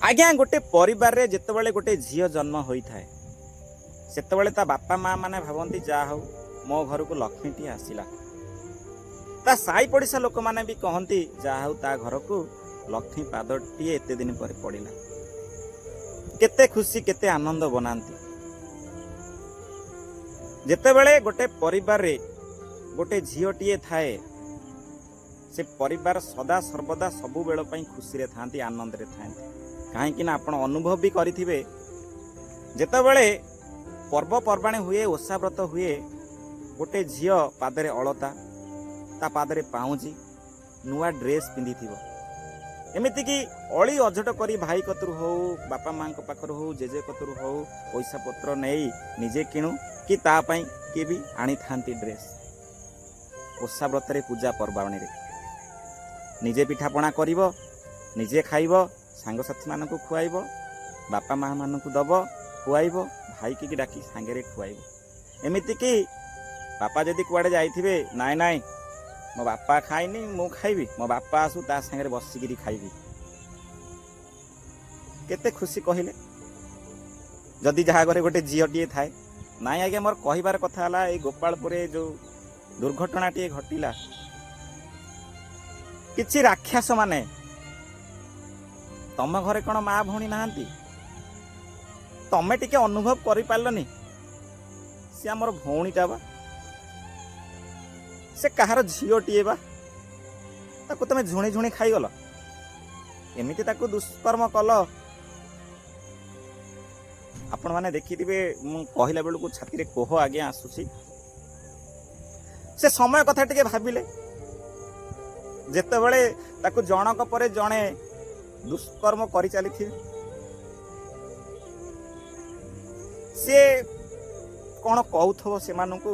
आज्ञा गोटे परिवार रे जितेबाला गोटे झील जन्म होता है सेतबले ता बापा माँ माने भावती जा हूँ मो घर को लक्ष्मी टी आसला ता साई पड़िशा लोक माने भी कहती जा हूँ ता घर को लक्ष्मी पाद टी एत दिन पर पड़िला केते खुशी केते आनंद बनाती जितेबाला गोटे परिवार रे गोटे झील टी थाए से परिवार सदा सर्वदा सबु बेल खुशी रे थांती आनंद रे थांती कहीं आपण अनुभव भी करिथिबे जेतेबेले पर्वपर्वाणी हुए ओषा व्रत हुए गोटे झील पादरे अलता ता पादरे पाउजी नुआ ड्रेस पिंधि एमती कि अली अझट करी भाई कतरू हो बापा माँ पाखर हो जेजे कतरू हो पैसा पत्र नहीं निजे किणु कि तापाई किए भी आनी थांती ड्रेस ओषा व्रत रे पूजा पर्वाणी रे निजे पिठापଣା करिवो निजे खाइबो सांग साथी मानक खुआइब बापा माँ मानक दब खुआइब भाई की डाकी सांगे खुआइब एमती कि बापा जदि कुआडे जाइथिबे नाई नाई मो बापा खाइनी मु खाइबी मो बापा आसु ता सांगे बसिकी खाइबी केते खुशी कहले जदि जहा घरे गोटे झीलटीए थाए नाई आज्ञा मोर कहिबार कथा हला ए गोपालपुर जो दुर्घटना टी घटिला किछि राक्षस माने तम घरे कौन माँ भौणी नहांती तमें टिके अनुभव करि पारलनी से आमर भौणीटा बा से कहार झीलटीए बा ताको तमे झुणी झुणी खाईगल एमिति ताको दुष्कर्म कल आपण माने देखिथिबे मु कहिला बेलू छाती रे कोह आगे आसुची से समय कथा टिके भाबिले जेतेबेले ताको जनक परे जणे दुष्कर्म करि चली से कौन कहूथबो से मानकु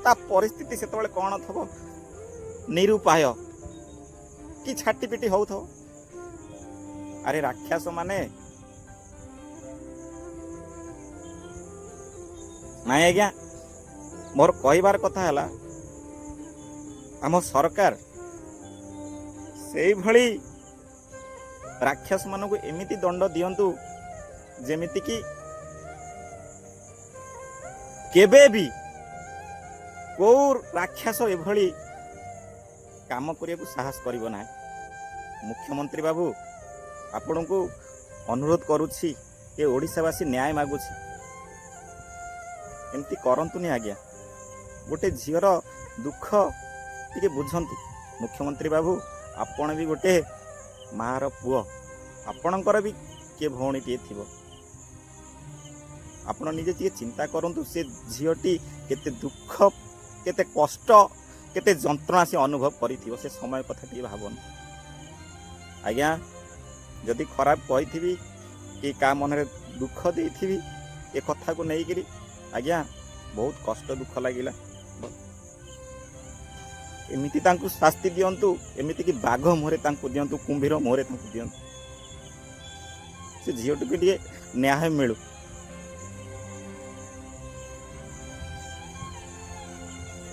ता परिस्थिति सेतेबेले कौन थबो निरुपाय कि छाटी पिटी होउथबो अरे राक्षस माने नाई आज्ञा मोर कहिबार कथा हला आम सरकार से भली राक्षस मानक एमिति दंड दियंतु जेमिति कि केबे भी को राक्षस एभली काम करिया साहस करिवो ना मुख्यमंत्री बाबू आपण को अनुरोध करुछि ए ओडिशावासी न्याय मागुछि एमती करंतुनी आज्ञा गोटे झीर दुख टिके बुझंतु मुख्यमंत्री बाबू आपण भी गोटे मार पुओ आपणकर भी किए भौणीटे थी आपण निजे टे चिंता करूँ से झीलटी केते दुख केते कष्ट केते जंत्रणा से अनुभव करी से समय कथा टे भावन आज्ञा जदि खराब कही कि का मन दुख देथी ए कथा को लेकिन आज्ञा बहुत कष्ट दुख लगिला एमिति तांकु शास्ति दियंतु एमिति कि बाघ मोहरे तांकु दियंतु कुंभीर मोहरे तांकु दियंतु से झीलटी के लिए न्याय मिलू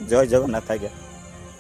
जय जगन्नाथ आज्ञा।